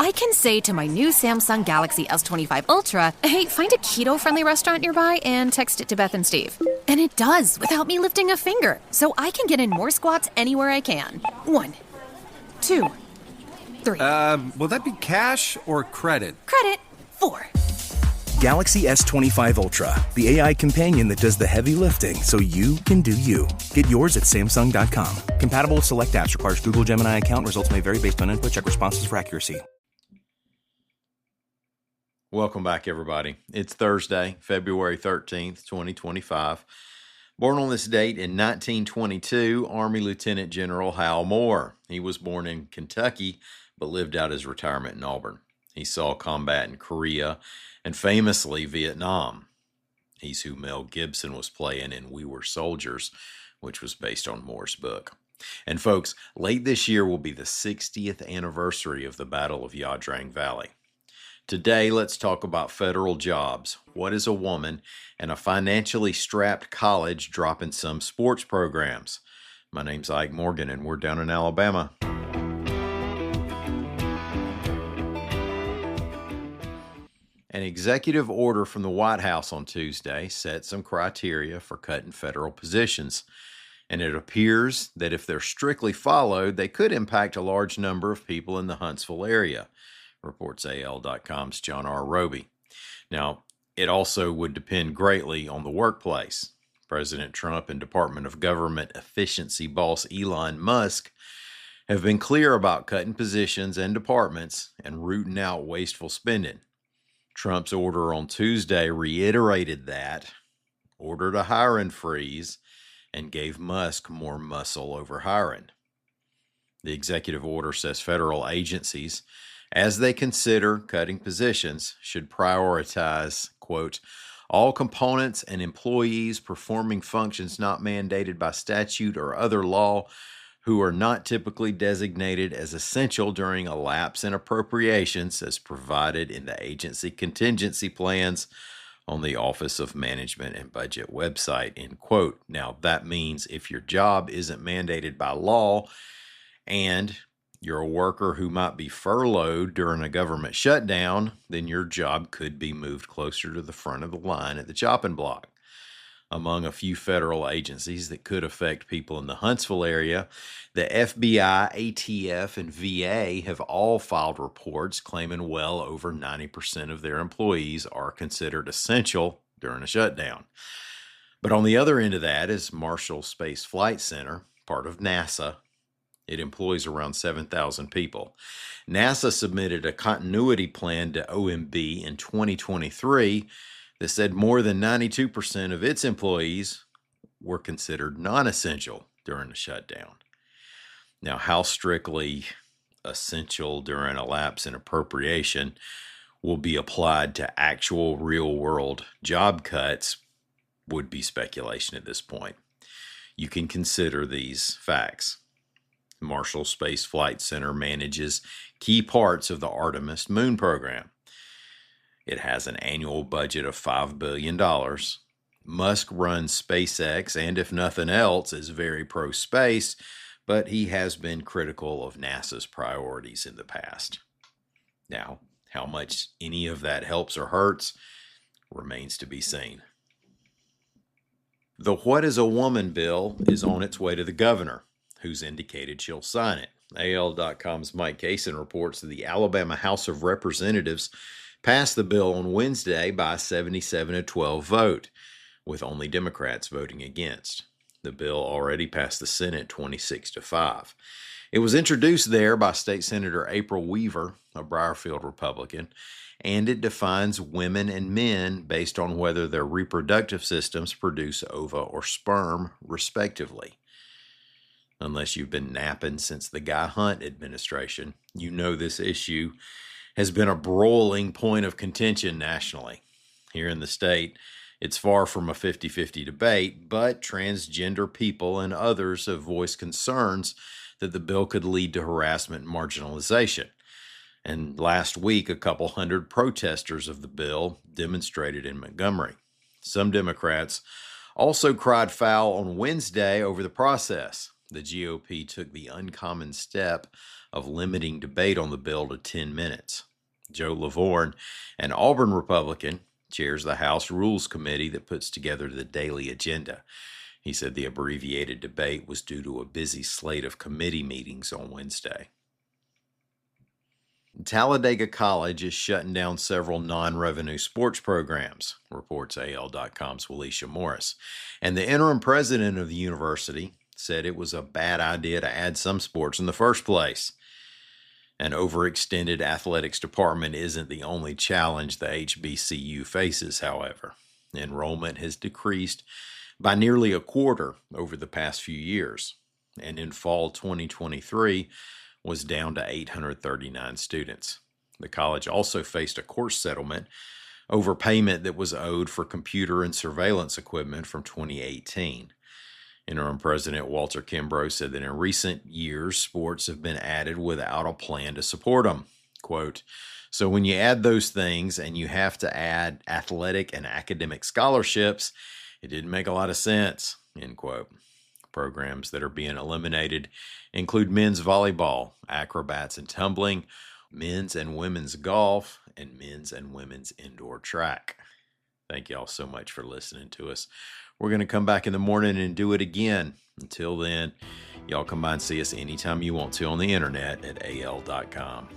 I can say to my new Samsung Galaxy S25 Ultra, hey, find a keto-friendly restaurant nearby and text it to Beth and Steve. And it does, without me lifting a finger. So I can get in more squats anywhere I can. 1, 2, 3. Will that be cash or credit? Credit. 4. Galaxy S25 Ultra, the AI companion that does the heavy lifting so you can do you. Get yours at Samsung.com. Compatible with select apps. Requires Google Gemini account. Results may vary based on input. Check responses for accuracy. Welcome back, everybody. It's Thursday, February 13th, 2025. Born on this date in 1922, Army Lieutenant General Hal Moore. He was born in Kentucky, but lived out his retirement in Auburn. He saw combat in Korea and famously Vietnam. He's who Mel Gibson was playing in We Were Soldiers, which was based on Moore's book. And folks, late this year will be the 60th anniversary of the Battle of Ia Drang Valley. Today, let's talk about federal jobs. What is a woman and a financially strapped college dropping some sports programs? My name's Ike Morgan, and we're down in Alabama. An executive order from the White House on Tuesday set some criteria for cutting federal positions, and it appears that if they're strictly followed, they could impact a large number of people in the Huntsville area, reports AL.com's John R. Roby. Now, it also would depend greatly on the workplace. President Trump and Department of Government efficiency boss Elon Musk have been clear about cutting positions and departments and rooting out wasteful spending. Trump's order on Tuesday reiterated that, ordered a hiring freeze, and gave Musk more muscle over hiring. The executive order says federal agencies, as they consider cutting positions, should prioritize, quote, all components and employees performing functions not mandated by statute or other law who are not typically designated as essential during a lapse in appropriations as provided in the agency contingency plans on the Office of Management and Budget website, end quote. Now, that means if your job isn't mandated by law and you're a worker who might be furloughed during a government shutdown, then your job could be moved closer to the front of the line at the chopping block. Among a few federal agencies that could affect people in the Huntsville area, the FBI, ATF, and VA have all filed reports claiming well over 90% of their employees are considered essential during a shutdown. But on the other end of that is Marshall Space Flight Center, part of NASA. It employs around 7,000 people. NASA submitted a continuity plan to OMB in 2023 that said more than 92% of its employees were considered non-essential during the shutdown. Now, how strictly essential during a lapse in appropriation will be applied to actual real-world job cuts would be speculation at this point. You can consider these facts. Marshall Space Flight Center manages key parts of the Artemis moon program. It has an annual budget of $5 billion. Musk runs SpaceX and, if nothing else, is very pro-space, but he has been critical of NASA's priorities in the past. Now, how much any of that helps or hurts remains to be seen. The What is a Woman bill is on its way to the governor, who's indicated she'll sign it. AL.com's Mike Cason reports that the Alabama House of Representatives passed the bill on Wednesday by a 77-12 vote, with only Democrats voting against. The bill already passed the Senate 26-5. It was introduced there by State Senator April Weaver, a Briarfield Republican, and it defines women and men based on whether their reproductive systems produce ova or sperm, respectively. Unless you've been napping since the Guy Hunt administration, you know this issue has been a broiling point of contention nationally. Here in the state, it's far from a 50-50 debate, but transgender people and others have voiced concerns that the bill could lead to harassment and marginalization. And last week, a couple hundred protesters of the bill demonstrated in Montgomery. Some Democrats also cried foul on Wednesday over the process. the GOP took the uncommon step of limiting debate on the bill to 10 minutes. Joe Lavorne, an Auburn Republican, chairs the House Rules Committee that puts together the daily agenda. He said the abbreviated debate was due to a busy slate of committee meetings on Wednesday. Talladega College is shutting down several non-revenue sports programs, reports AL.com's Walisha Morris. And the interim president of the university said it was a bad idea to add some sports in the first place. An overextended athletics department isn't the only challenge the HBCU faces, however. Enrollment has decreased by nearly a quarter over the past few years, and in fall 2023 was down to 839 students. The college also faced a court settlement over payment that was owed for computer and surveillance equipment from 2018. Interim President Walter Kimbrough said that in recent years, sports have been added without a plan to support them. Quote, "So when you add those things and you have to add athletic and academic scholarships, it didn't make a lot of sense," end quote. Programs that are being eliminated include men's volleyball, acrobats and tumbling, men's and women's golf, and men's and women's indoor track. Thank y'all so much for listening to us. We're going to come back in the morning and do it again. Until then, y'all come by and see us anytime you want to on the internet at al.com.